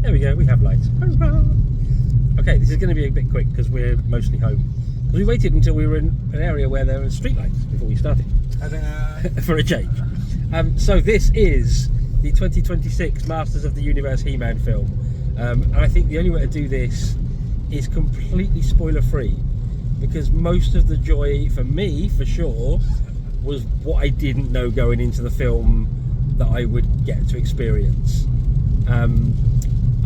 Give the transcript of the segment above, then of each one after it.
There we go, we have lights. Okay, this is going to be a bit quick because we're mostly home. Because we waited until we were in an area where there were street lights before we started. For a change. So this is the 2026 Masters of the Universe He-Man film. And I think the only way to do this is completely spoiler free. Because most of the joy, for me, for sure, was what I didn't know going into the film that I would get to experience.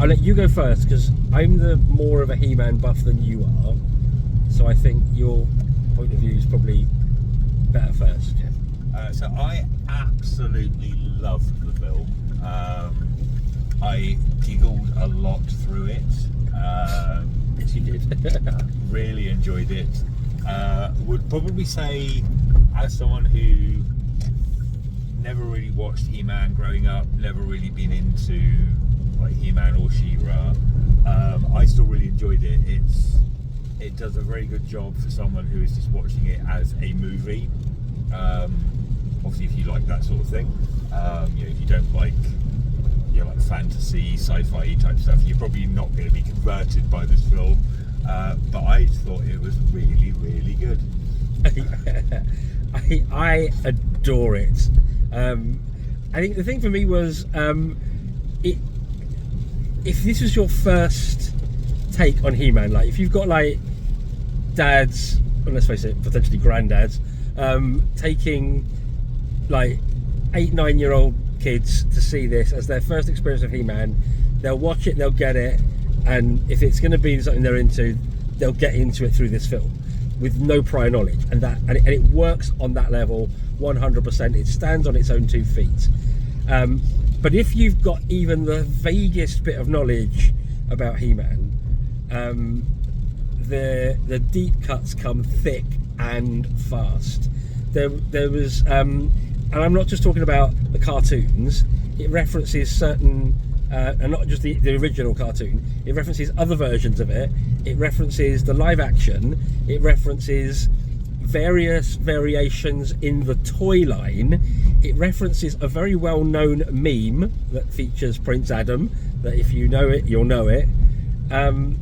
I'll let you go first because I'm the more of a He-Man buff than you are, so I think your point of view is probably better first. So I absolutely loved the film. I giggled a lot through it. Yes, you did. Really enjoyed it. Would probably say, as someone who never really watched He-Man growing up, never really been into like He-Man or She-Ra, I still really enjoyed it. It does a very good job for someone who is just watching it as a movie. Obviously, if you like that sort of thing, if you don't like like fantasy, sci-fi type stuff, you're probably not going to be converted by this film. But I thought it was really, really good. I adore it. I think the thing for me was if this was your first take on He-Man, like if you've got like dads, or let's face it, potentially granddads, taking like 8-9-year-old kids to see this as their first experience of He-Man, they'll watch it, they'll get it, and if it's going to be something they're into, they'll get into it through this film with no prior knowledge, and it works on that level 100%. It stands on its own 2 feet. But if you've got even the vaguest bit of knowledge about He-Man, the deep cuts come thick and fast. There was, and I'm not just talking about the cartoons. It references certain, and not just the original cartoon. It references other versions of it. It references the live action. It references various variations in the toy line. It references a very well-known meme that features Prince Adam, that if you know it, you'll know it. And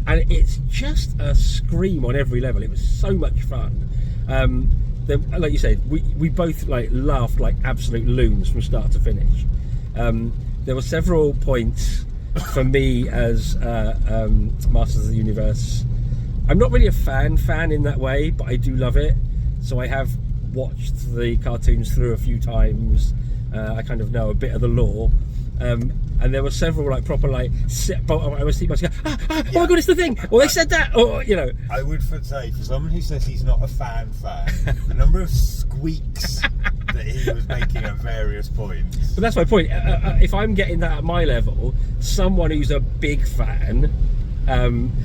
it's just a scream on every level. It was so much fun. Like you said, we both like laughed like absolute loons from start to finish. There were several points for me as Masters of the Universe. I'm not really a fan in that way, but I do love it. So I have watched the cartoons through a few times. I kind of know a bit of the lore. And there were several like proper like I was thinking, oh my god, it's the thing, or they said that, or I would say, for someone who says he's not a fan, the number of squeaks that he was making at various points. But that's my point. If I'm getting that at my level, someone who's a big fan,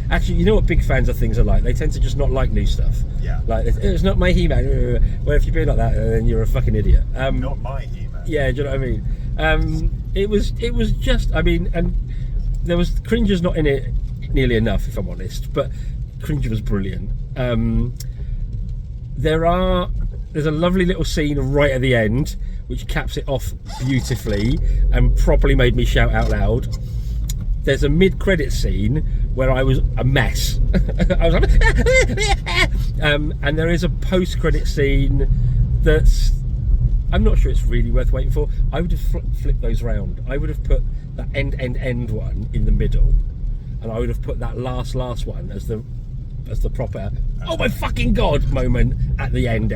actually, you know what big fans of things are like? They tend to just not like new stuff. Yeah. Like, it's not my He-Man. Well, if you're being like that, then you're a fucking idiot. Not my He-Man. Yeah, do you know what I mean? It was just, I mean, and there was cringers not in it nearly enough, if I'm honest, but Cringer was brilliant. There's a lovely little scene right at the end which caps it off beautifully and properly made me shout out loud. There's a mid-credit scene where I was a mess. I was like, and there is a post-credit scene that's, I'm not sure it's really worth waiting for. I would have flipped those round. I would have put that end one in the middle, and I would have put that last one as the proper oh my fucking god moment at the end.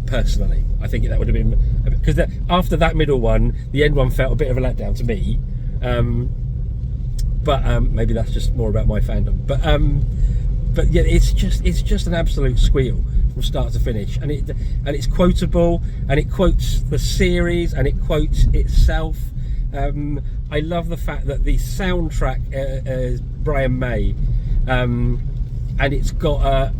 Personally, I think that would have been, because after that middle one, the end one felt a bit of a letdown to me. But maybe that's just more about my fandom. But yeah, it's just an absolute squeal from start to finish, and it's quotable, and it quotes the series, and it quotes itself. I love the fact that the soundtrack is Brian May, and it's got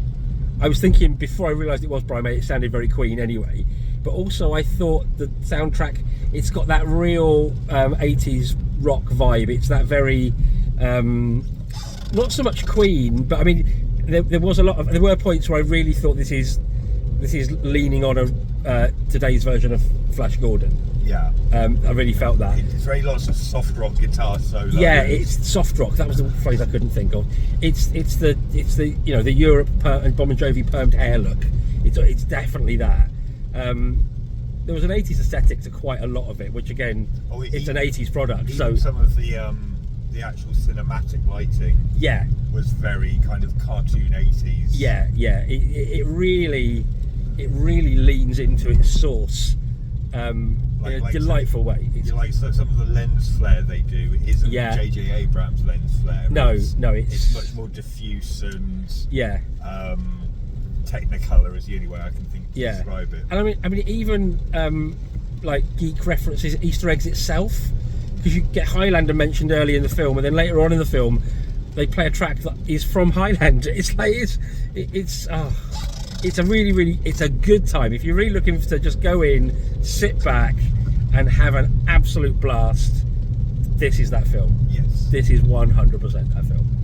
I was thinking before I realised it was Brian May, it sounded very Queen anyway, but also I thought the soundtrack, it's got that real 80s rock vibe. It's that very not so much Queen, but I mean there were points where I really thought this is leaning on today's version of Flash Gordon. Yeah. I really felt that. It's very lots of soft rock guitar solos. Yeah, it's soft rock. That was the phrase I couldn't think of. It's the you know, the Europe and Bon Jovi permed hair look. It's definitely that. There was an 80s aesthetic to quite a lot of it, which again, it's an 80s product. So some of the actual cinematic lighting, yeah, was very kind of cartoon 80s. Yeah. It really leans into its source. In a delightful way. You like some of the lens flare they do isn't J.J. Abrams lens flare. No, it's much more diffuse and Technicolor is the only way I can think to describe it. And I mean, even like geek references, Easter eggs itself, because you get Highlander mentioned early in the film, and then later on in the film, they play a track that is from Highlander. It's like it's a really it's a good time if you're really looking to just go in, sit back, and have an absolute blast. This is that film. Yes, this is 100% that film.